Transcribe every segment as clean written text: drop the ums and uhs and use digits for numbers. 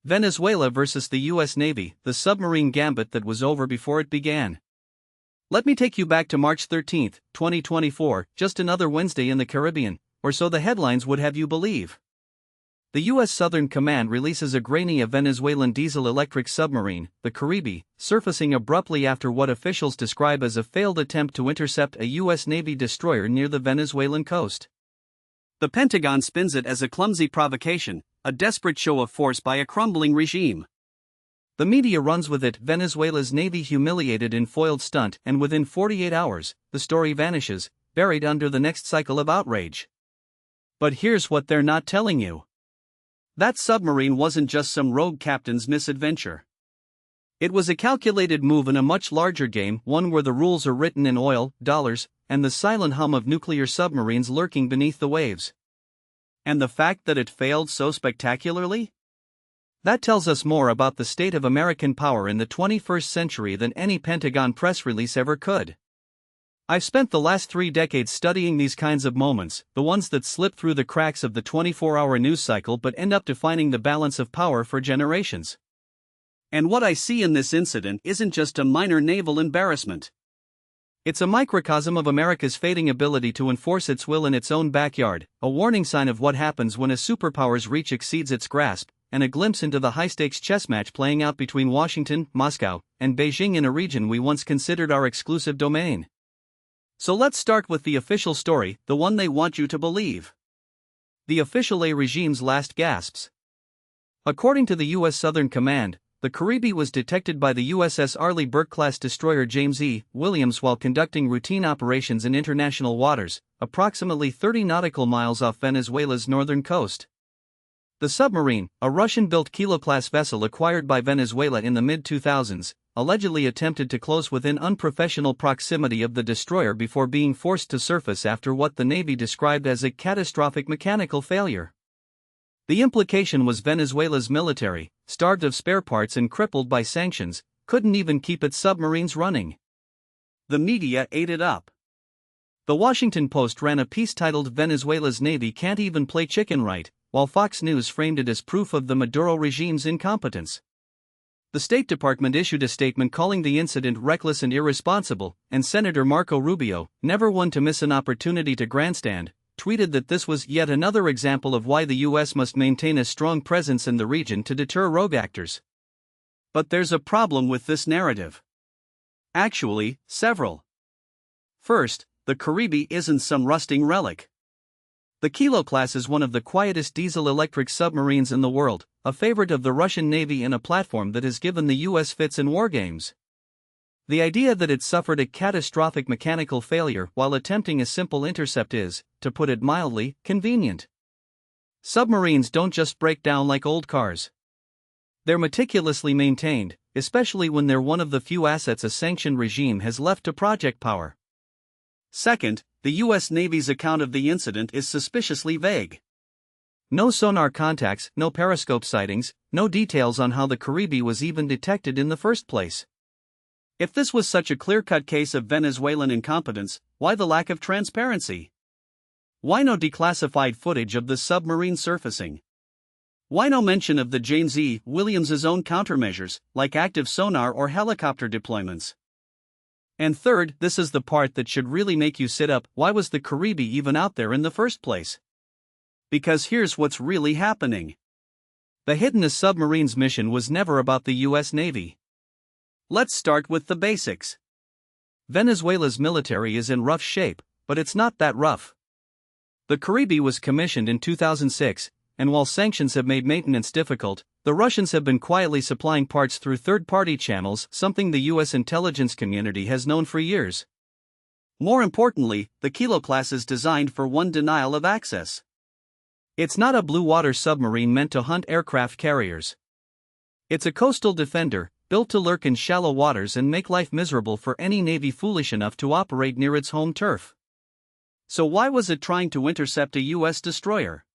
Venezuela versus the US Navy, the submarine gambit that was over before it began. Let me take you back to March 13, 2024, just another Wednesday in the Caribbean, or so the headlines would have you believe. The U.S. Southern Command releases a grainy Venezuelan diesel-electric submarine, the Caribe, surfacing abruptly after what officials describe as a failed attempt to intercept a U.S. Navy destroyer near the Venezuelan coast. The Pentagon spins it as a clumsy provocation, a desperate show of force by a crumbling regime. The media runs with it, Venezuela's Navy humiliated in foiled stunt, and within 48 hours, the story vanishes, buried under the next cycle of outrage. But here's what they're not telling you. That submarine wasn't just some rogue captain's misadventure. It was a calculated move in a much larger game, one where the rules are written in oil, dollars, and the silent hum of nuclear submarines lurking beneath the waves. And the fact that it failed so spectacularly? That tells us more about the state of American power in the 21st century than any Pentagon press release ever could. I've spent the last 3 decades studying these kinds of moments, the ones that slip through the cracks of the 24-hour news cycle but end up defining the balance of power for generations. And what I see in this incident isn't just a minor naval embarrassment. It's a microcosm of America's fading ability to enforce its will in its own backyard, a warning sign of what happens when a superpower's reach exceeds its grasp, and a glimpse into the high-stakes chess match playing out between Washington, Moscow, and Beijing in a region we once considered our exclusive domain. So let's start with the official story, the one they want you to believe. The official A regime's last gasps. According to the U.S. Southern Command, the Caribe was detected by the USS Arleigh Burke-class destroyer James E. Williams while conducting routine operations in international waters, approximately 30 nautical miles off Venezuela's northern coast. The submarine, a Russian-built Kilo-class vessel acquired by Venezuela in the mid-2000s, allegedly attempted to close within unprofessional proximity of the destroyer before being forced to surface after what the Navy described as a catastrophic mechanical failure. The implication was Venezuela's military, starved of spare parts and crippled by sanctions, couldn't even keep its submarines running. The media ate it up. The Washington Post ran a piece titled "Venezuela's Navy Can't Even Play Chicken Right," while Fox News framed it as proof of the Maduro regime's incompetence. The State Department issued a statement calling the incident reckless and irresponsible, and Senator Marco Rubio, never one to miss an opportunity to grandstand, tweeted that this was yet another example of why the U.S. must maintain a strong presence in the region to deter rogue actors. But there's a problem with this narrative. Actually, several. First, the Caribe isn't some rusting relic. The Kilo class is one of the quietest diesel-electric submarines in the world, a favorite of the Russian Navy and a platform that has given the U.S. fits in war games. The idea that it suffered a catastrophic mechanical failure while attempting a simple intercept is, to put it mildly, convenient. Submarines don't just break down like old cars. They're meticulously maintained, especially when they're one of the few assets a sanctioned regime has left to project power. Second, the U.S. Navy's account of the incident is suspiciously vague. No sonar contacts, no periscope sightings, no details on how the Caribe was even detected in the first place. If this was such a clear-cut case of Venezuelan incompetence, why the lack of transparency? Why no declassified footage of the submarine surfacing? Why no mention of the James E. Williams's own countermeasures, like active sonar or helicopter deployments? And third, this is the part that should really make you sit up, why was the Caribe even out there in the first place? Because here's what's really happening. The hidden submarines mission was never about the U.S. Navy. Let's start with the basics. Venezuela's military is in rough shape, but it's not that rough. The Caribe was commissioned in 2006, and while sanctions have made maintenance difficult, the Russians have been quietly supplying parts through third-party channels, something the U.S. intelligence community has known for years. More importantly, the Kilo class is designed for one denial of access. It's not a blue-water submarine meant to hunt aircraft carriers. It's a coastal defender, built to lurk in shallow waters and make life miserable for any Navy foolish enough to operate near its home turf. So why was it trying to intercept a U.S. destroyer?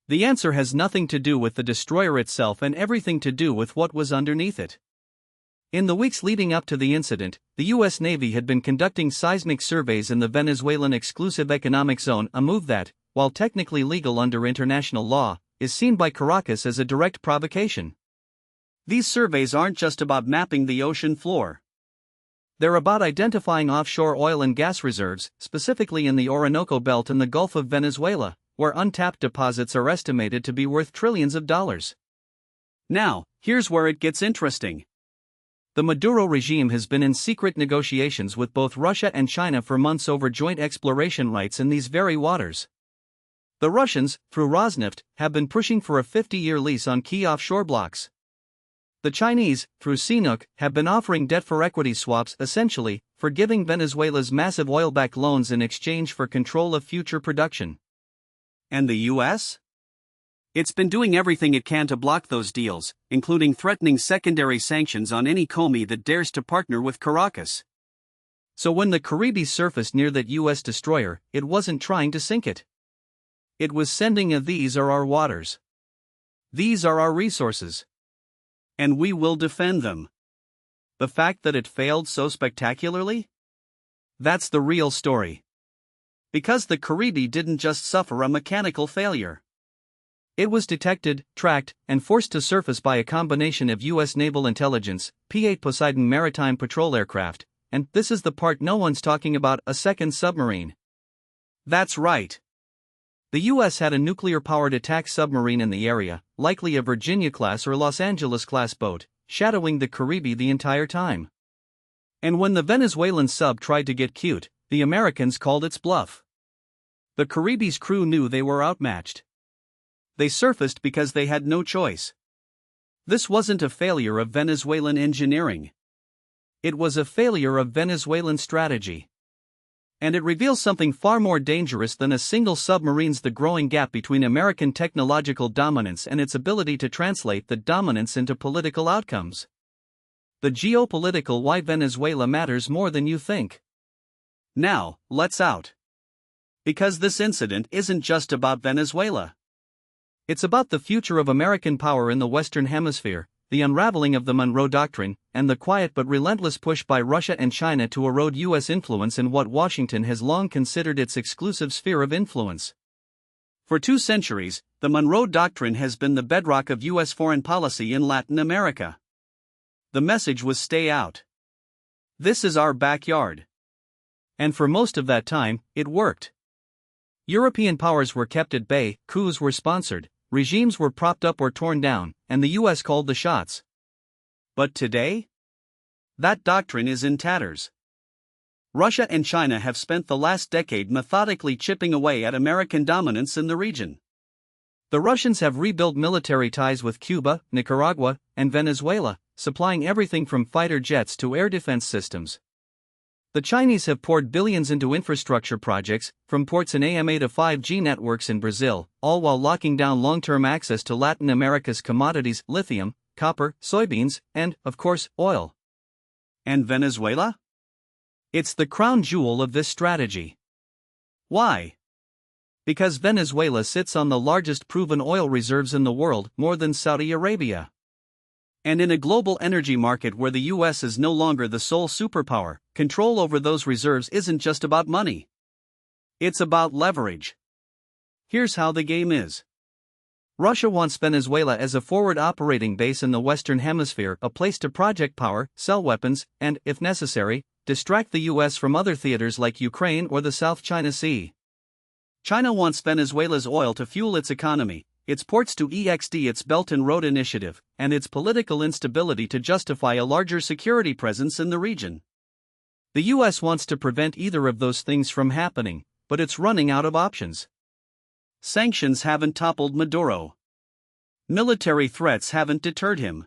The answer has nothing to do with the destroyer itself and everything to do with what was underneath it. In the weeks leading up to the incident, the U.S. Navy had been conducting seismic surveys in the Venezuelan exclusive economic zone, a move that, while technically legal under international law, is seen by Caracas as a direct provocation. These surveys aren't just about mapping the ocean floor. They're about identifying offshore oil and gas reserves, specifically in the Orinoco Belt and the Gulf of Venezuela, where untapped deposits are estimated to be worth trillions of dollars. Now, here's where it gets interesting. The Maduro regime has been in secret negotiations with both Russia and China for months over joint exploration rights in these very waters. The Russians, through Rosneft, have been pushing for a 50-year lease on key offshore blocks. The Chinese, through CNOOC, have been offering debt-for-equity swaps, essentially, forgiving Venezuela's massive oil-backed loans in exchange for control of future production. And the US? It's been doing everything it can to block those deals, including threatening secondary sanctions on any commie that dares to partner with Caracas. So when the Caribe surfaced near that US destroyer, it wasn't trying to sink it. It was sending a "these are our waters. These are our resources. And we will defend them." The fact that it failed so spectacularly? That's the real story. Because the Caribe didn't just suffer a mechanical failure. It was detected, tracked, and forced to surface by a combination of U.S. naval intelligence, P-8 Poseidon maritime patrol aircraft, and, this is the part no one's talking about, a second submarine. That's right. The U.S. had a nuclear-powered attack submarine in the area, likely a Virginia-class or Los Angeles-class boat, shadowing the Caribe the entire time. And when the Venezuelan sub tried to get cute, the Americans called its bluff. The Caribe's crew knew they were outmatched. They surfaced because they had no choice. This wasn't a failure of Venezuelan engineering. It was a failure of Venezuelan strategy. And it reveals something far more dangerous than a single submarine's: the growing gap between American technological dominance and its ability to translate that dominance into political outcomes. The geopolitical why Venezuela matters more than you think. Now, let's out. Because this incident isn't just about Venezuela. It's about the future of American power in the Western Hemisphere, the unraveling of the Monroe Doctrine, and the quiet but relentless push by Russia and China to erode U.S. influence in what Washington has long considered its exclusive sphere of influence. For 2 centuries, the Monroe Doctrine has been the bedrock of U.S. foreign policy in Latin America. The message was "stay out. This is our backyard." And for most of that time, it worked. European powers were kept at bay, coups were sponsored, regimes were propped up or torn down, and the U.S. called the shots. But today? That doctrine is in tatters. Russia and China have spent the last decade methodically chipping away at American dominance in the region. The Russians have rebuilt military ties with Cuba, Nicaragua, and Venezuela, supplying everything from fighter jets to air defense systems. The Chinese have poured billions into infrastructure projects, from ports and AMA to 5G networks in Brazil, all while locking down long-term access to Latin America's commodities: lithium, copper, soybeans, and, of course, oil. And Venezuela? It's the crown jewel of this strategy. Why? Because Venezuela sits on the largest proven oil reserves in the world, more than Saudi Arabia. And in a global energy market where the U.S. is no longer the sole superpower, control over those reserves isn't just about money. It's about leverage. Here's how the game is. Russia wants Venezuela as a forward operating base in the Western Hemisphere, a place to project power, sell weapons, and, if necessary, distract the U.S. from other theaters like Ukraine or the South China Sea. China wants Venezuela's oil to fuel its economy, its ports to extend its Belt and Road Initiative, and its political instability to justify a larger security presence in the region. The U.S. wants to prevent either of those things from happening, but it's running out of options. Sanctions haven't toppled Maduro. Military threats haven't deterred him.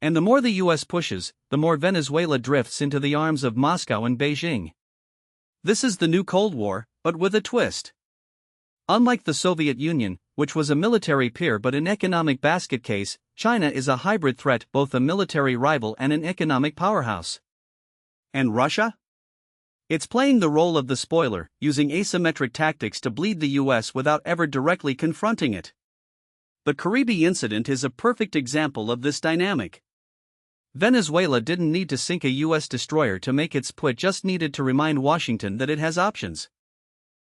And the more the U.S. pushes, the more Venezuela drifts into the arms of Moscow and Beijing. This is the new Cold War, but with a twist. Unlike the Soviet Union, which was a military peer but an economic basket case, China is a hybrid threat, both a military rival and an economic powerhouse. And Russia? It's playing the role of the spoiler, using asymmetric tactics to bleed the U.S. without ever directly confronting it. The Caribe incident is a perfect example of this dynamic. Venezuela didn't need to sink a U.S. destroyer to make its point, just needed to remind Washington that it has options.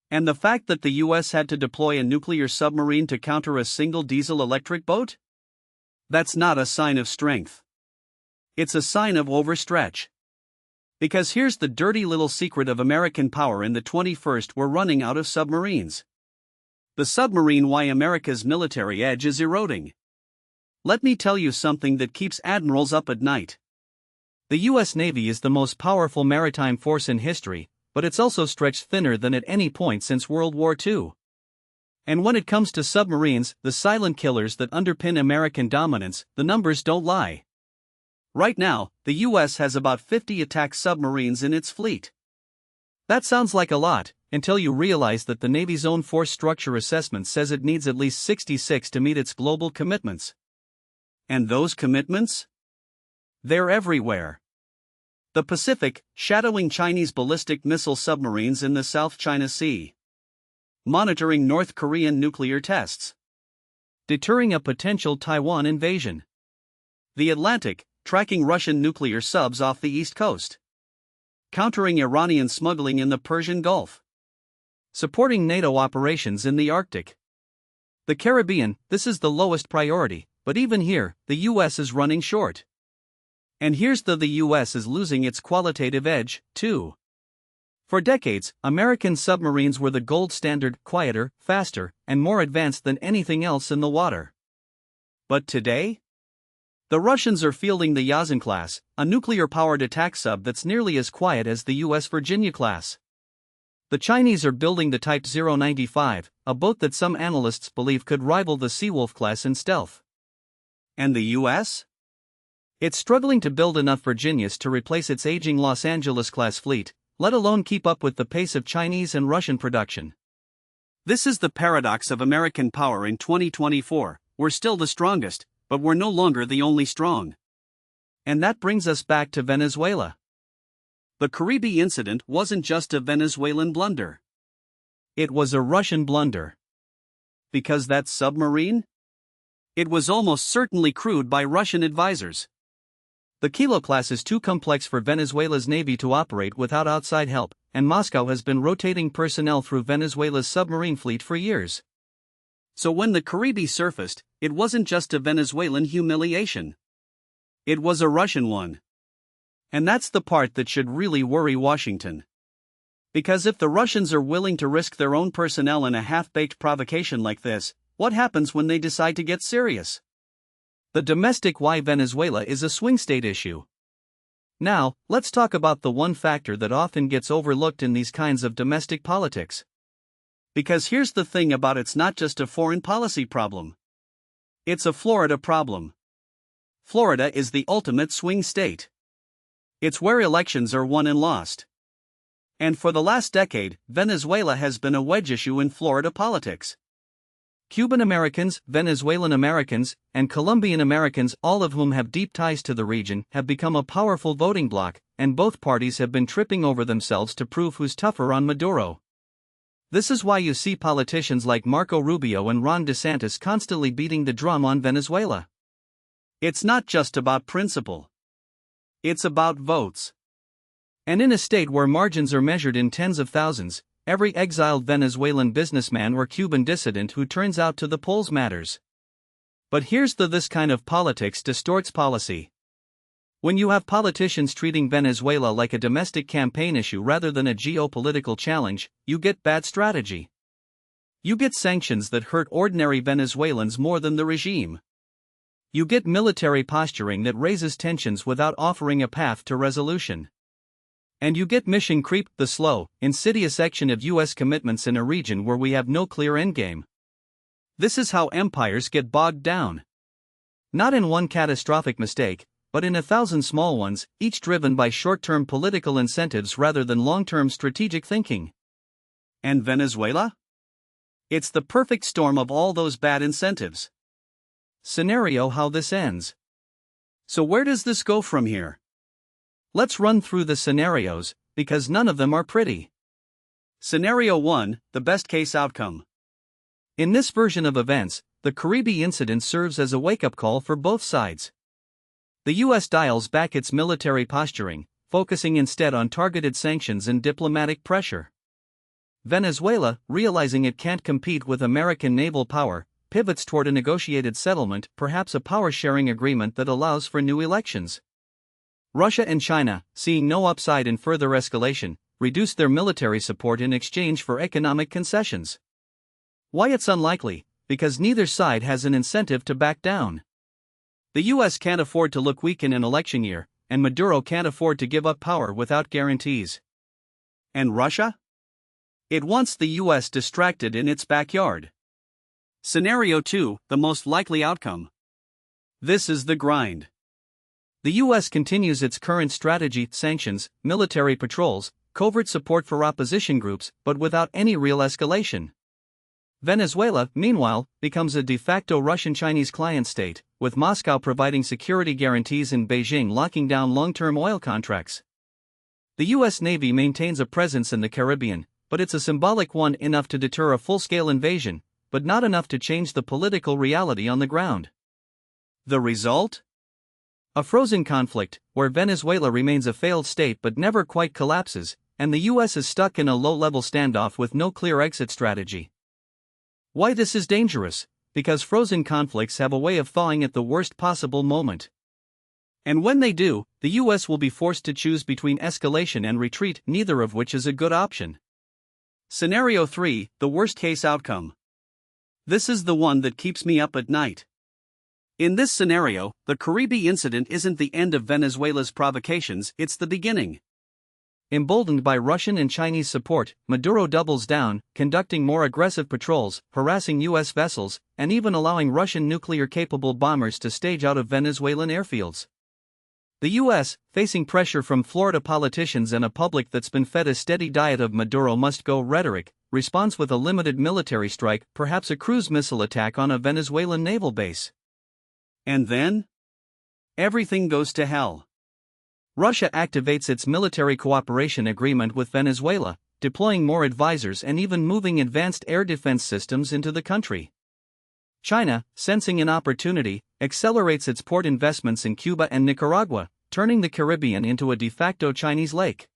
And the fact that the U.S. had to deploy a nuclear submarine to counter a single diesel-electric boat? That's not a sign of strength. It's a sign of overstretch. Because here's the dirty little secret of American power in the 21st: we're running out of submarines. The submarine. Why America's military edge is eroding. Let me tell you something that keeps admirals up at night. The U.S. Navy is the most powerful maritime force in history, but it's also stretched thinner than at any point since World War II. And when it comes to submarines, the silent killers that underpin American dominance, the numbers don't lie. Right now, the U.S. has about 50 attack submarines in its fleet. That sounds like a lot, until you realize that the Navy's own force structure assessment says it needs at least 66 to meet its global commitments. And those commitments? They're everywhere. The Pacific, shadowing Chinese ballistic missile submarines in the South China Sea. Monitoring North Korean nuclear tests. Deterring a potential Taiwan invasion. The Atlantic, tracking Russian nuclear subs off the East Coast. Countering Iranian smuggling in the Persian Gulf. Supporting NATO operations in the Arctic. The Caribbean, this is the lowest priority, but even here, the US is running short. And here's the US is losing its qualitative edge, too. For decades, American submarines were the gold standard: quieter, faster, and more advanced than anything else in the water. But today? The Russians are fielding the Yazan class, a nuclear-powered attack sub that's nearly as quiet as the U.S. Virginia class. The Chinese are building the Type 095, a boat that some analysts believe could rival the Seawolf class in stealth. And the U.S.? It's struggling to build enough Virginias to replace its aging Los Angeles-class fleet, let alone keep up with the pace of Chinese and Russian production. This is the paradox of American power in 2024. We're still the strongest, but we're no longer the only strong. And that brings us back to Venezuela. The Caribbean incident wasn't just a Venezuelan blunder. It was a Russian blunder. Because that submarine? It was almost certainly crewed by Russian advisors. The Kilo class is too complex for Venezuela's navy to operate without outside help, and Moscow has been rotating personnel through Venezuela's submarine fleet for years. So when the Caribbean surfaced, it wasn't just a Venezuelan humiliation. It was a Russian one. And that's the part that should really worry Washington. Because if the Russians are willing to risk their own personnel in a half-baked provocation like this, what happens when they decide to get serious? The domestic why Venezuela is a swing state issue. Now, let's talk about the one factor that often gets overlooked in these kinds of domestic politics. Because here's the thing about it's not just a foreign policy problem. It's a Florida problem. Florida is the ultimate swing state. It's where elections are won and lost. And for the last decade, Venezuela has been a wedge issue in Florida politics. Cuban Americans, Venezuelan Americans, and Colombian Americans, all of whom have deep ties to the region, have become a powerful voting bloc, and both parties have been tripping over themselves to prove who's tougher on Maduro. This is why you see politicians like Marco Rubio and Ron DeSantis constantly beating the drum on Venezuela. It's not just about principle. It's about votes. And in a state where margins are measured in tens of thousands, every exiled Venezuelan businessman or Cuban dissident who turns out to the polls matters. But here's this kind of politics distorts policy. When you have politicians treating Venezuela like a domestic campaign issue rather than a geopolitical challenge, you get bad strategy. You get sanctions that hurt ordinary Venezuelans more than the regime. You get military posturing that raises tensions without offering a path to resolution. And you get mission creep, the slow, insidious action of U.S. commitments in a region where we have no clear endgame. This is how empires get bogged down. Not in one catastrophic mistake, but in 1,000 small ones, each driven by short-term political incentives rather than long-term strategic thinking. And Venezuela? It's the perfect storm of all those bad incentives. Scenario: how this ends. So where does this go from here? Let's run through the scenarios, because none of them are pretty. Scenario 1, the best-case outcome. In this version of events, the Caribbean incident serves as a wake-up call for both sides. The U.S. dials back its military posturing, focusing instead on targeted sanctions and diplomatic pressure. Venezuela, realizing it can't compete with American naval power, pivots toward a negotiated settlement, perhaps a power-sharing agreement that allows for new elections. Russia and China, seeing no upside in further escalation, reduced their military support in exchange for economic concessions. Why it's unlikely? Because neither side has an incentive to back down. The US can't afford to look weak in an election year, and Maduro can't afford to give up power without guarantees. And Russia? It wants the US distracted in its backyard. Scenario 2, the most likely outcome. This is the grind. The US continues its current strategy: sanctions, military patrols, covert support for opposition groups, but without any real escalation. Venezuela, meanwhile, becomes a de facto Russian-Chinese client state, with Moscow providing security guarantees and Beijing locking down long-term oil contracts. The US Navy maintains a presence in the Caribbean, but it's a symbolic one, enough to deter a full-scale invasion, but not enough to change the political reality on the ground. The result? A frozen conflict, where Venezuela remains a failed state but never quite collapses, and the US is stuck in a low-level standoff with no clear exit strategy. Why this is dangerous? Because frozen conflicts have a way of thawing at the worst possible moment. And when they do, the US will be forced to choose between escalation and retreat, neither of which is a good option. Scenario 3, the worst-case outcome. This is the one that keeps me up at night. In this scenario, the Caribbean incident isn't the end of Venezuela's provocations, it's the beginning. Emboldened by Russian and Chinese support, Maduro doubles down, conducting more aggressive patrols, harassing US vessels, and even allowing Russian nuclear-capable bombers to stage out of Venezuelan airfields. The US, facing pressure from Florida politicians and a public that's been fed a steady diet of Maduro must-go rhetoric, responds with a limited military strike, perhaps a cruise missile attack on a Venezuelan naval base. And then? Everything goes to hell. Russia activates its military cooperation agreement with Venezuela, deploying more advisors and even moving advanced air defense systems into the country. China, sensing an opportunity, accelerates its port investments in Cuba and Nicaragua, turning the Caribbean into a de facto Chinese lake.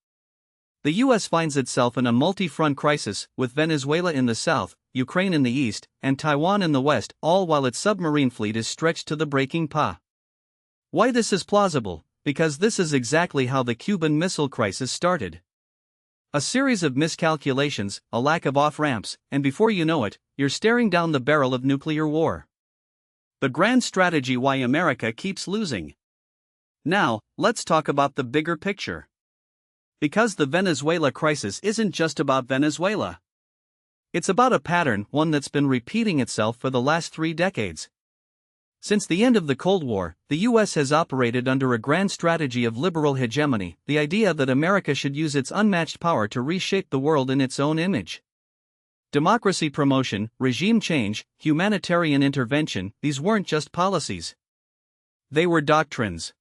The US finds itself in a multi-front crisis, with Venezuela in the south, Ukraine in the east, and Taiwan in the west, all while its submarine fleet is stretched to the breaking point. Why this is plausible? Because this is exactly how the Cuban Missile Crisis started. A series of miscalculations, a lack of off-ramps, and before you know it, you're staring down the barrel of nuclear war. The grand strategy why America keeps losing. Now, let's talk about the bigger picture. Because the Venezuela crisis isn't just about Venezuela. It's about a pattern, one that's been repeating itself for the last 3 decades. Since the end of the Cold War, the US has operated under a grand strategy of liberal hegemony, the idea that America should use its unmatched power to reshape the world in its own image. Democracy promotion, regime change, humanitarian intervention, these weren't just policies. They were doctrines.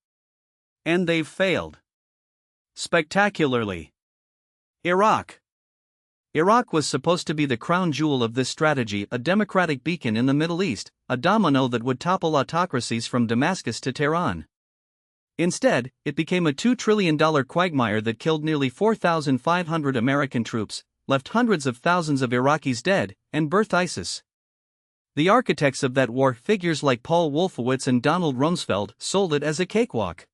And they've failed. Spectacularly. Iraq. Iraq was supposed to be the crown jewel of this strategy, a democratic beacon in the Middle East, a domino that would topple autocracies from Damascus to Tehran. Instead, it became a $2 trillion quagmire that killed nearly 4,500 American troops, left hundreds of thousands of Iraqis dead, and birthed ISIS. The architects of that war, figures like Paul Wolfowitz and Donald Rumsfeld, sold it as a cakewalk.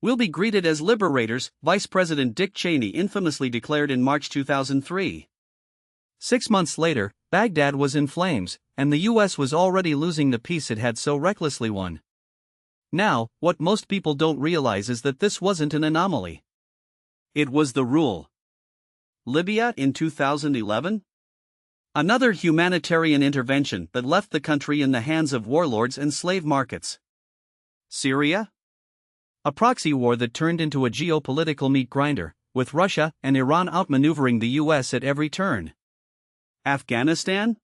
"We'll be greeted as liberators," Vice President Dick Cheney infamously declared in March 2003. 6 months later, Baghdad was in flames, and the US was already losing the peace it had so recklessly won. Now, what most people don't realize is that this wasn't an anomaly. It was the rule. Libya in 2011? Another humanitarian intervention that left the country in the hands of warlords and slave markets. Syria? A proxy war that turned into a geopolitical meat grinder, with Russia and Iran outmaneuvering the US at every turn. Afghanistan?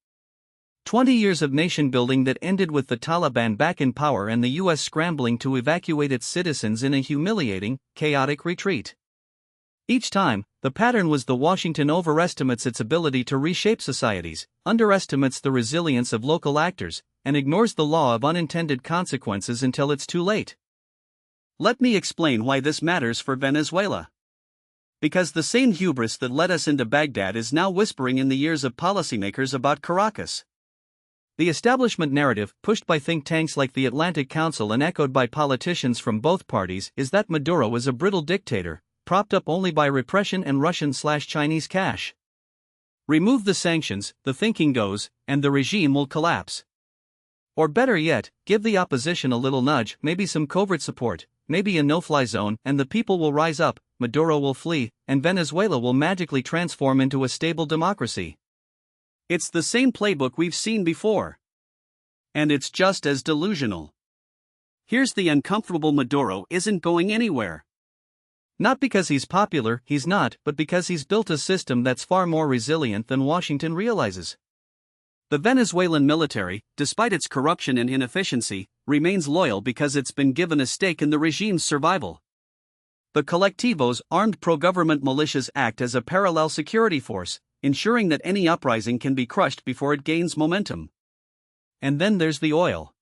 20 years of nation-building that ended with the Taliban back in power and the US scrambling to evacuate its citizens in a humiliating, chaotic retreat. Each time, the pattern was the Washington overestimates its ability to reshape societies, underestimates the resilience of local actors, and ignores the law of unintended consequences until it's too late. Let me explain why this matters for Venezuela. Because the same hubris that led us into Baghdad is now whispering in the ears of policymakers about Caracas. The establishment narrative, pushed by think tanks like the Atlantic Council and echoed by politicians from both parties, is that Maduro is a brittle dictator, propped up only by repression and Russian/Chinese cash. Remove the sanctions, the thinking goes, and the regime will collapse. Or better yet, give the opposition a little nudge, maybe some covert support, maybe a no-fly zone, and the people will rise up, Maduro will flee, and Venezuela will magically transform into a stable democracy. It's the same playbook we've seen before. And it's just as delusional. Here's the uncomfortable: Maduro isn't going anywhere. Not because he's popular, he's not, but because he's built a system that's far more resilient than Washington realizes. The Venezuelan military, despite its corruption and inefficiency, remains loyal because it's been given a stake in the regime's survival. The colectivos, armed pro-government militias, act as a parallel security force, ensuring that any uprising can be crushed before it gains momentum. And then there's the oil.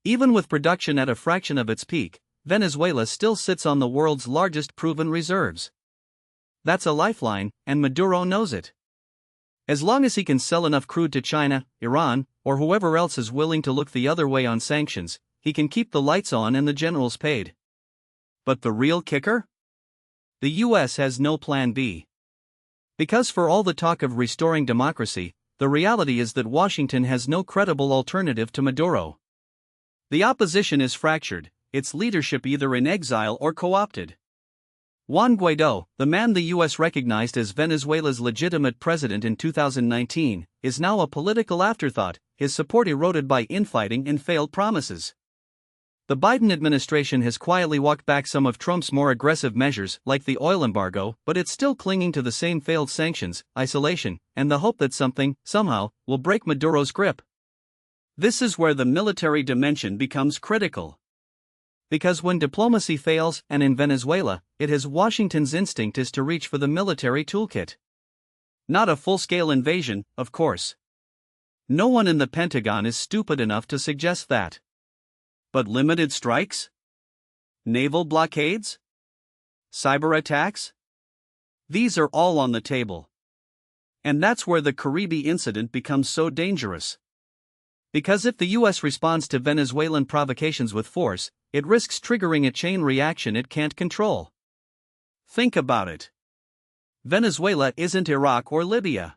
Even with production at a fraction of its peak, Venezuela still sits on the world's largest proven reserves. That's a lifeline, and Maduro knows it. As long as he can sell enough crude to China, Iran, or whoever else is willing to look the other way on sanctions, he can keep the lights on and the generals paid. But the real kicker? The US has no plan B. Because for all the talk of restoring democracy, the reality is that Washington has no credible alternative to Maduro. The opposition is fractured, its leadership either in exile or co-opted. Juan Guaidó, the man the US recognized as Venezuela's legitimate president in 2019, is now a political afterthought, his support eroded by infighting and failed promises. The Biden administration has quietly walked back some of Trump's more aggressive measures, like the oil embargo, but it's still clinging to the same failed sanctions, isolation, and the hope that something, somehow, will break Maduro's grip. This is where the military dimension becomes critical. Because when diplomacy fails, and in Venezuela, it has Washington's instinct is to reach for the military toolkit. Not a full-scale invasion, of course. No one in the Pentagon is stupid enough to suggest that. But limited strikes? Naval blockades? Cyber attacks? These are all on the table. And that's where the Caribbean incident becomes so dangerous. Because if the US responds to Venezuelan provocations with force, it risks triggering a chain reaction it can't control. Think about it. Venezuela isn't Iraq or Libya.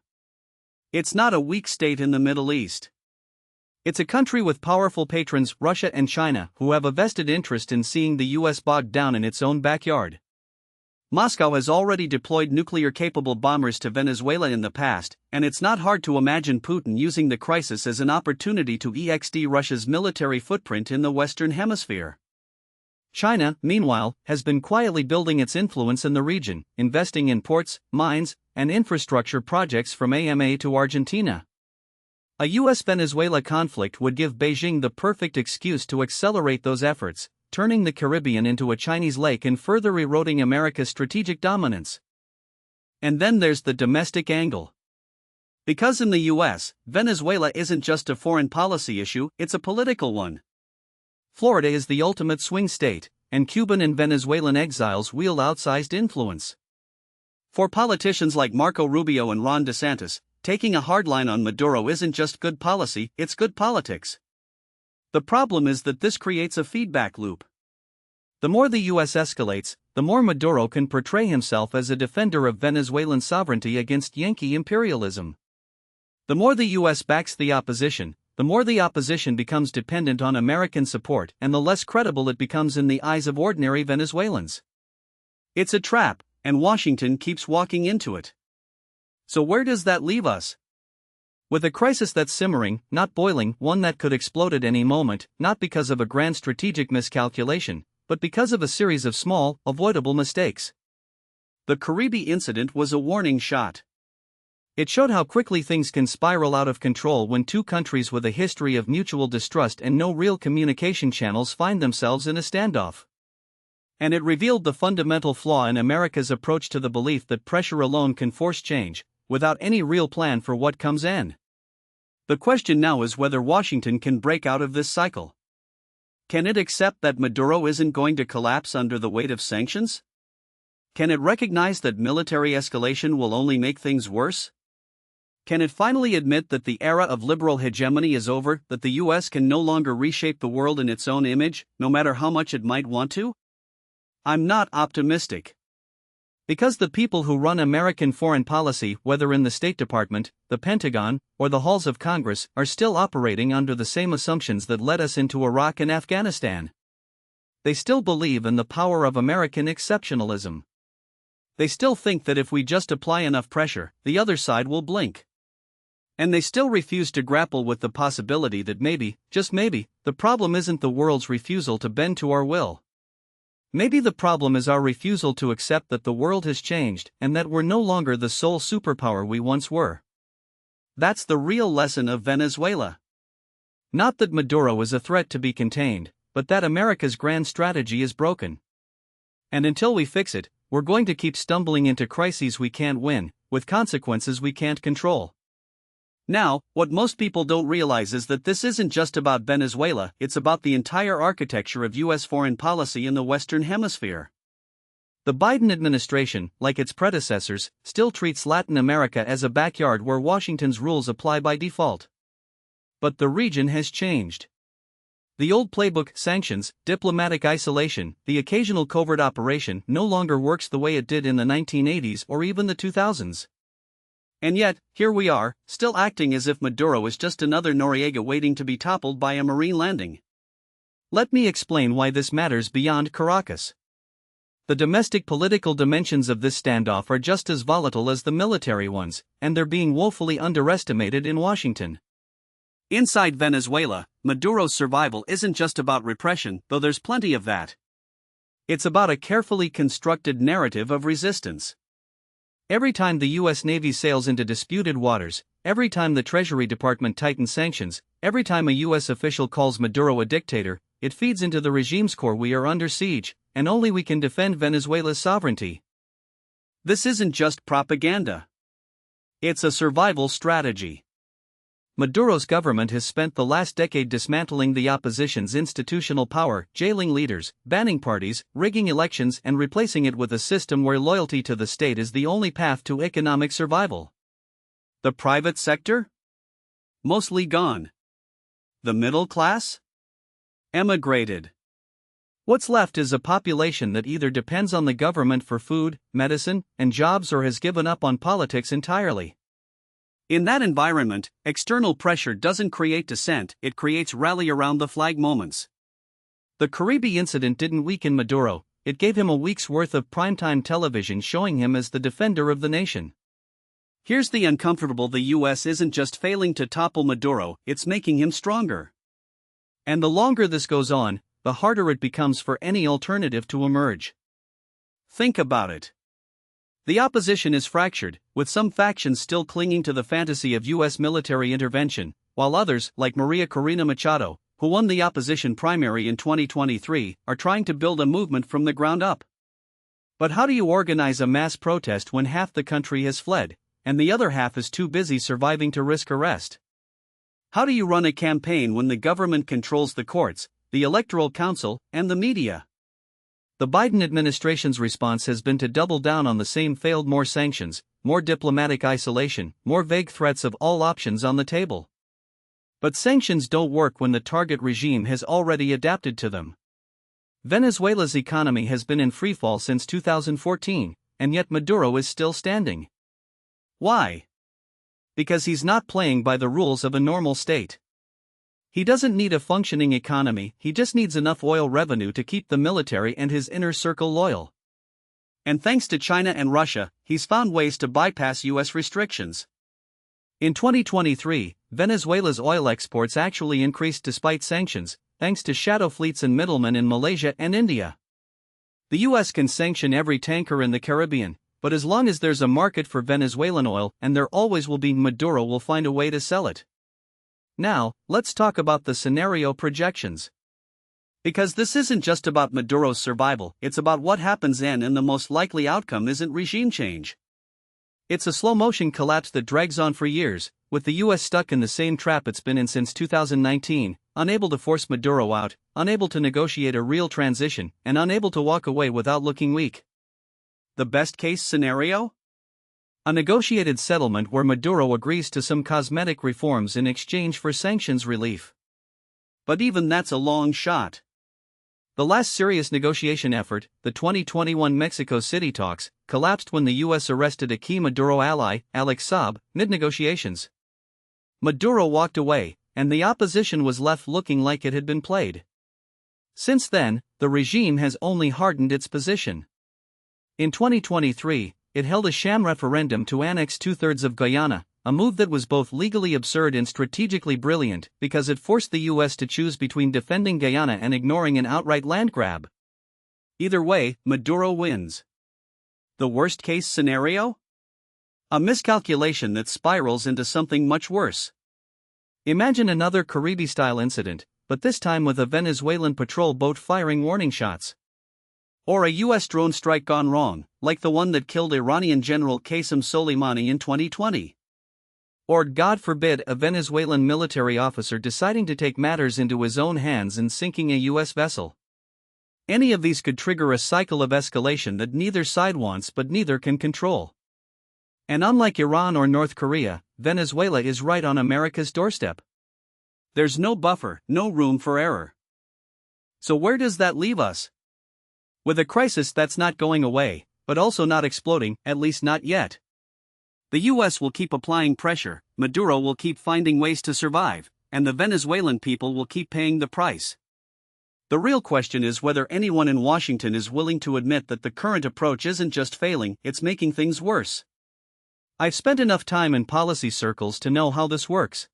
It's not a weak state in the Middle East. It's a country with powerful patrons, Russia and China, who have a vested interest in seeing the US bogged down in its own backyard. Moscow has already deployed nuclear-capable bombers to Venezuela in the past, and it's not hard to imagine Putin using the crisis as an opportunity to extend Russia's military footprint in the Western Hemisphere. China, meanwhile, has been quietly building its influence in the region, investing in ports, mines, and infrastructure projects from AMA to Argentina. A US-Venezuela conflict would give Beijing the perfect excuse to accelerate those efforts, turning the Caribbean into a Chinese lake and further eroding America's strategic dominance. And then there's the domestic angle. Because in the US, Venezuela isn't just a foreign policy issue, it's a political one. Florida is the ultimate swing state, and Cuban and Venezuelan exiles wield outsized influence. For politicians like Marco Rubio and Ron DeSantis, taking a hardline on Maduro isn't just good policy, it's good politics. The problem is that this creates a feedback loop. The more the US escalates, the more Maduro can portray himself as a defender of Venezuelan sovereignty against Yankee imperialism. The more the US backs the opposition, the more the opposition becomes dependent on American support and the less credible it becomes in the eyes of ordinary Venezuelans. It's a trap, and Washington keeps walking into it. So where does that leave us? With a crisis that's simmering, not boiling, one that could explode at any moment, not because of a grand strategic miscalculation, but because of a series of small, avoidable mistakes. The Caribbean incident was a warning shot. It showed how quickly things can spiral out of control when two countries with a history of mutual distrust and no real communication channels find themselves in a standoff. And it revealed the fundamental flaw in America's approach to the belief that pressure alone can force change, without any real plan for what comes in. The question now is whether Washington can break out of this cycle. Can it accept that Maduro isn't going to collapse under the weight of sanctions? Can it recognize that military escalation will only make things worse? Can it finally admit that the era of liberal hegemony is over, that the US can no longer reshape the world in its own image, no matter how much it might want to? I'm not optimistic. Because the people who run American foreign policy, whether in the State Department, the Pentagon, or the halls of Congress, are still operating under the same assumptions that led us into Iraq and Afghanistan. They still believe in the power of American exceptionalism. They still think that if we just apply enough pressure, the other side will blink. And they still refuse to grapple with the possibility that maybe, just maybe, the problem isn't the world's refusal to bend to our will. Maybe the problem is our refusal to accept that the world has changed and that we're no longer the sole superpower we once were. That's the real lesson of Venezuela. Not that Maduro is a threat to be contained, but that America's grand strategy is broken. And until we fix it, we're going to keep stumbling into crises we can't win, with consequences we can't control. Now, what most people don't realize is that this isn't just about Venezuela, it's about the entire architecture of U.S. foreign policy in the Western Hemisphere. The Biden administration, like its predecessors, still treats Latin America as a backyard where Washington's rules apply by default. But the region has changed. The old playbook, sanctions, diplomatic isolation, the occasional covert operation, no longer works the way it did in the 1980s or even the 2000s. And yet, here we are, still acting as if Maduro is just another Noriega waiting to be toppled by a marine landing. Let me explain why this matters beyond Caracas. The domestic political dimensions of this standoff are just as volatile as the military ones, and they're being woefully underestimated in Washington. Inside Venezuela, Maduro's survival isn't just about repression, though there's plenty of that. It's about a carefully constructed narrative of resistance. Every time the U.S. Navy sails into disputed waters, every time the Treasury Department tightens sanctions, every time a U.S. official calls Maduro a dictator, it feeds into the regime's core: we are under siege, and only we can defend Venezuela's sovereignty. This isn't just propaganda. It's a survival strategy. Maduro's government has spent the last decade dismantling the opposition's institutional power, jailing leaders, banning parties, rigging elections, and replacing it with a system where loyalty to the state is the only path to economic survival. The private sector? Mostly gone. The middle class? Emigrated. What's left is a population that either depends on the government for food, medicine, and jobs or has given up on politics entirely. In that environment, external pressure doesn't create dissent, it creates rally-around-the-flag moments. The Caribe incident didn't weaken Maduro, it gave him a week's worth of primetime television showing him as the defender of the nation. Here's the uncomfortable: the U.S. isn't just failing to topple Maduro, it's making him stronger. And the longer this goes on, the harder it becomes for any alternative to emerge. Think about it. The opposition is fractured, with some factions still clinging to the fantasy of U.S. military intervention, while others, like Maria Corina Machado, who won the opposition primary in 2023, are trying to build a movement from the ground up. But how do you organize a mass protest when half the country has fled, and the other half is too busy surviving to risk arrest? How do you run a campaign when the government controls the courts, the Electoral Council, and the media? The Biden administration's response has been to double down on the same failed: more sanctions, more diplomatic isolation, more vague threats of all options on the table. But sanctions don't work when the target regime has already adapted to them. Venezuela's economy has been in freefall since 2014, and yet Maduro is still standing. Why? Because he's not playing by the rules of a normal state. He doesn't need a functioning economy, he just needs enough oil revenue to keep the military and his inner circle loyal. And thanks to China and Russia, he's found ways to bypass U.S. restrictions. In 2023, Venezuela's oil exports actually increased despite sanctions, thanks to shadow fleets and middlemen in Malaysia and India. The U.S. can sanction every tanker in the Caribbean, but as long as there's a market for Venezuelan oil, and there always will be, Maduro will find a way to sell it. Now, let's talk about the scenario projections. Because this isn't just about Maduro's survival, it's about what happens then, and the most likely outcome isn't regime change. It's a slow-motion collapse that drags on for years, with the U.S. stuck in the same trap it's been in since 2019, unable to force Maduro out, unable to negotiate a real transition, and unable to walk away without looking weak. The best-case scenario? A negotiated settlement where Maduro agrees to some cosmetic reforms in exchange for sanctions relief. But even that's a long shot. The last serious negotiation effort, the 2021 Mexico City talks, collapsed when the U.S. arrested a key Maduro ally, Alex Saab, mid-negotiations. Maduro walked away, and the opposition was left looking like it had been played. Since then, the regime has only hardened its position. In 2023, it held a sham referendum to annex two-thirds of Guyana, a move that was both legally absurd and strategically brilliant because it forced the U.S. to choose between defending Guyana and ignoring an outright land grab. Either way, Maduro wins. The worst-case scenario? A miscalculation that spirals into something much worse. Imagine another Caribbean-style incident, but this time with a Venezuelan patrol boat firing warning shots. Or a U.S. drone strike gone wrong, like the one that killed Iranian General Qasem Soleimani in 2020. Or, God forbid, a Venezuelan military officer deciding to take matters into his own hands and sinking a U.S. vessel. Any of these could trigger a cycle of escalation that neither side wants but neither can control. And unlike Iran or North Korea, Venezuela is right on America's doorstep. There's no buffer, no room for error. So where does that leave us? With a crisis that's not going away, but also not exploding, at least not yet. The U.S. will keep applying pressure, Maduro will keep finding ways to survive, and the Venezuelan people will keep paying the price. The real question is whether anyone in Washington is willing to admit that the current approach isn't just failing, it's making things worse. I've spent enough time in policy circles to know how this works.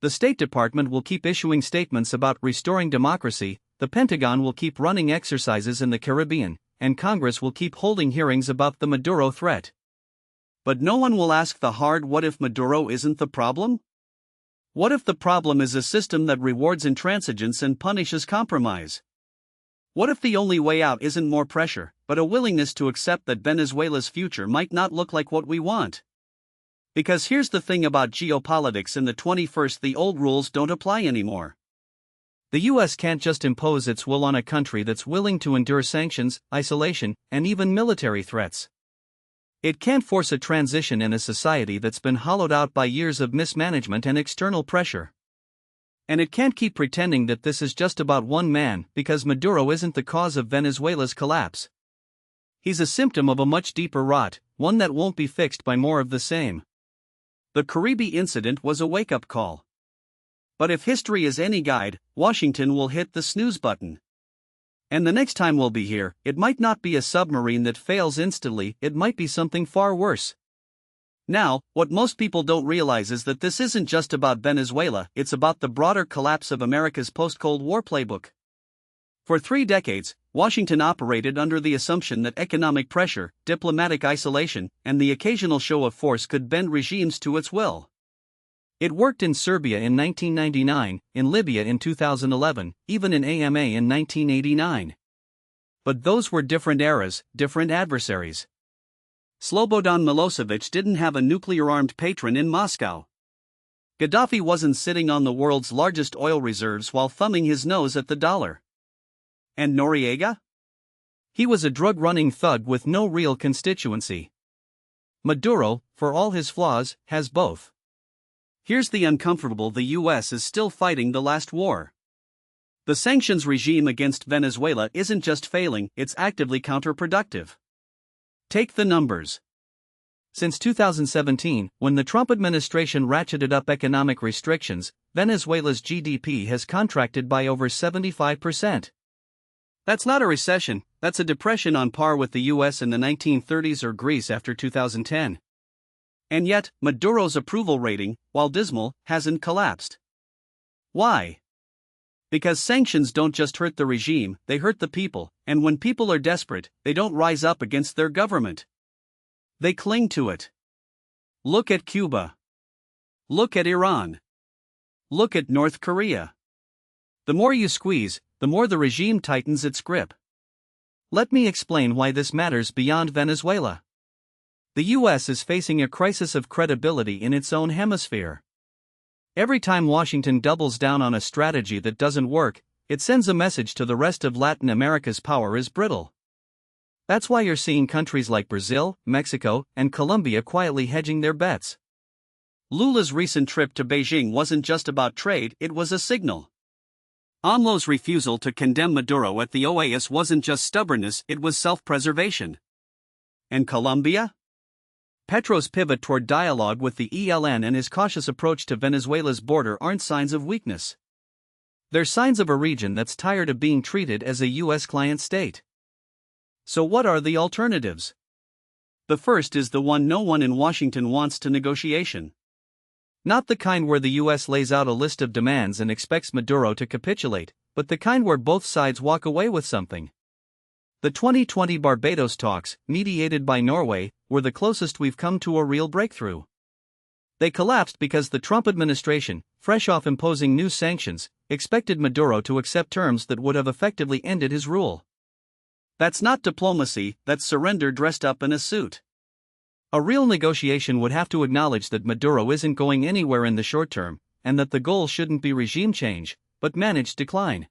The State Department will keep issuing statements about restoring democracy, the Pentagon will keep running exercises in the Caribbean, and Congress will keep holding hearings about the Maduro threat. But no one will ask the hard what if Maduro isn't the problem? What if the problem is a system that rewards intransigence and punishes compromise? What if the only way out isn't more pressure, but a willingness to accept that Venezuela's future might not look like what we want? Because here's the thing about geopolitics in the 21st: the old rules don't apply anymore. The U.S. can't just impose its will on a country that's willing to endure sanctions, isolation, and even military threats. It can't force a transition in a society that's been hollowed out by years of mismanagement and external pressure. And it can't keep pretending that this is just about one man, because Maduro isn't the cause of Venezuela's collapse. He's a symptom of a much deeper rot, one that won't be fixed by more of the same. The Caribbean incident was a wake-up call. But if history is any guide, Washington will hit the snooze button. And the next time we'll be here, it might not be a submarine that fails instantly, it might be something far worse. Now, what most people don't realize is that this isn't just about Venezuela, it's about the broader collapse of America's post-Cold War playbook. For 3 decades, Washington operated under the assumption that economic pressure, diplomatic isolation, and the occasional show of force could bend regimes to its will. It worked in Serbia in 1999, in Libya in 2011, even in AMA in 1989. But those were different eras, different adversaries. Slobodan Milosevic didn't have a nuclear-armed patron in Moscow. Gaddafi wasn't sitting on the world's largest oil reserves while thumbing his nose at the dollar. And Noriega? He was a drug-running thug with no real constituency. Maduro, for all his flaws, has both. Here's the uncomfortable: the U.S. is still fighting the last war. The sanctions regime against Venezuela isn't just failing, it's actively counterproductive. Take the numbers. Since 2017, when the Trump administration ratcheted up economic restrictions, Venezuela's GDP has contracted by over 75%. That's not a recession, that's a depression on par with the US in the 1930s or Greece after 2010. And yet, Maduro's approval rating, while dismal, hasn't collapsed. Why? Because sanctions don't just hurt the regime, they hurt the people, and when people are desperate, they don't rise up against their government. They cling to it. Look at Cuba. Look at Iran. Look at North Korea. The more you squeeze, the more the regime tightens its grip. Let me explain why this matters beyond Venezuela. The U.S. is facing a crisis of credibility in its own hemisphere. Every time Washington doubles down on a strategy that doesn't work, it sends a message to the rest of Latin America's power is brittle. That's why you're seeing countries like Brazil, Mexico, and Colombia quietly hedging their bets. Lula's recent trip to Beijing wasn't just about trade, it was a signal. AMLO's refusal to condemn Maduro at the OAS wasn't just stubbornness, it was self-preservation. And Colombia? Petro's pivot toward dialogue with the ELN and his cautious approach to Venezuela's border aren't signs of weakness. They're signs of a region that's tired of being treated as a U.S. client state. So what are the alternatives? The first is the one no one in Washington wants to negotiation. Not the kind where the U.S. lays out a list of demands and expects Maduro to capitulate, but the kind where both sides walk away with something. The 2020 Barbados talks, mediated by Norway, were the closest we've come to a real breakthrough. They collapsed because the Trump administration, fresh off imposing new sanctions, expected Maduro to accept terms that would have effectively ended his rule. That's not diplomacy, that's surrender dressed up in a suit. A real negotiation would have to acknowledge that Maduro isn't going anywhere in the short term, and that the goal shouldn't be regime change, but managed decline.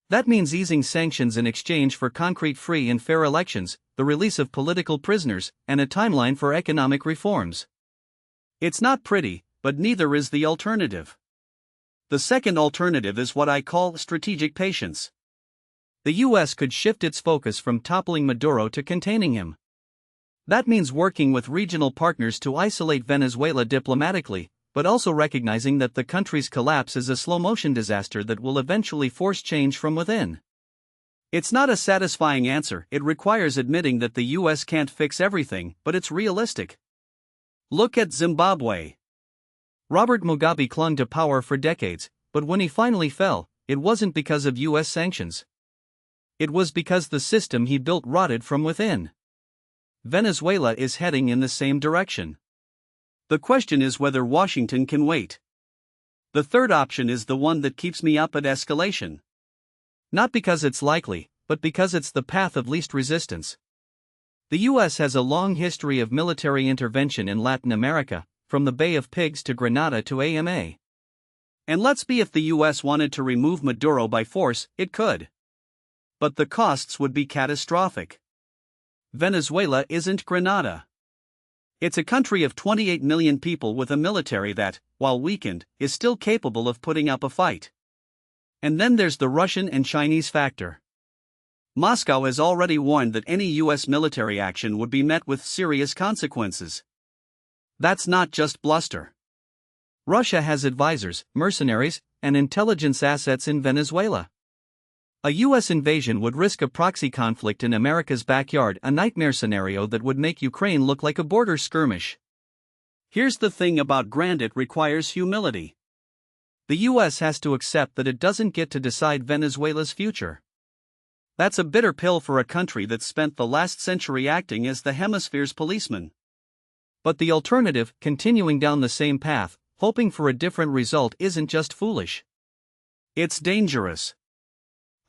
That means easing sanctions in exchange for concrete free and fair elections, the release of political prisoners, and a timeline for economic reforms. It's not pretty, but neither is the alternative. The second alternative is what I call strategic patience. The U.S. could shift its focus from toppling Maduro to containing him. That means working with regional partners to isolate Venezuela diplomatically, but also recognizing that the country's collapse is a slow-motion disaster that will eventually force change from within. It's not a satisfying answer, it requires admitting that the U.S. can't fix everything, but it's realistic. Look at Zimbabwe. Robert Mugabe clung to power for decades, but when he finally fell, it wasn't because of U.S. sanctions. It was because the system he built rotted from within. Venezuela is heading in the same direction. The question is whether Washington can wait. The third option is the one that keeps me up at escalation. Not because it's likely, but because it's the path of least resistance. The U.S. has a long history of military intervention in Latin America, from the Bay of Pigs to Grenada to AMA. And let's be, if the U.S. wanted to remove Maduro by force, it could. But the costs would be catastrophic. Venezuela isn't Grenada. It's a country of 28 million people with a military that, while weakened, is still capable of putting up a fight. And then there's the Russian and Chinese factor. Moscow has already warned that any U.S. military action would be met with serious consequences. That's not just bluster. Russia has advisors, mercenaries, and intelligence assets in Venezuela. A U.S. invasion would risk a proxy conflict in America's backyard, a nightmare scenario that would make Ukraine look like a border skirmish. Here's the thing about ground: it requires humility. The U.S. has to accept that it doesn't get to decide Venezuela's future. That's a bitter pill for a country that's spent the last century acting as the hemisphere's policeman. But the alternative, continuing down the same path, hoping for a different result, isn't just foolish. It's dangerous.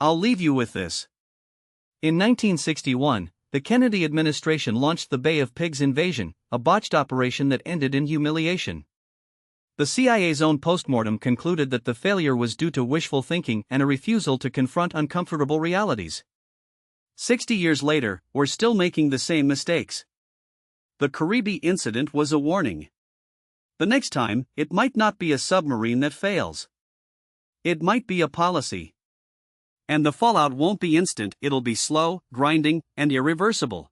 I'll leave you with this. In 1961, the Kennedy administration launched the Bay of Pigs invasion, a botched operation that ended in humiliation. The CIA's own postmortem concluded that the failure was due to wishful thinking and a refusal to confront uncomfortable realities. 60 years later, we're still making the same mistakes. The Caribbean incident was a warning. The next time, it might not be a submarine that fails. It might be a policy. And the fallout won't be instant, it'll be slow, grinding, and irreversible.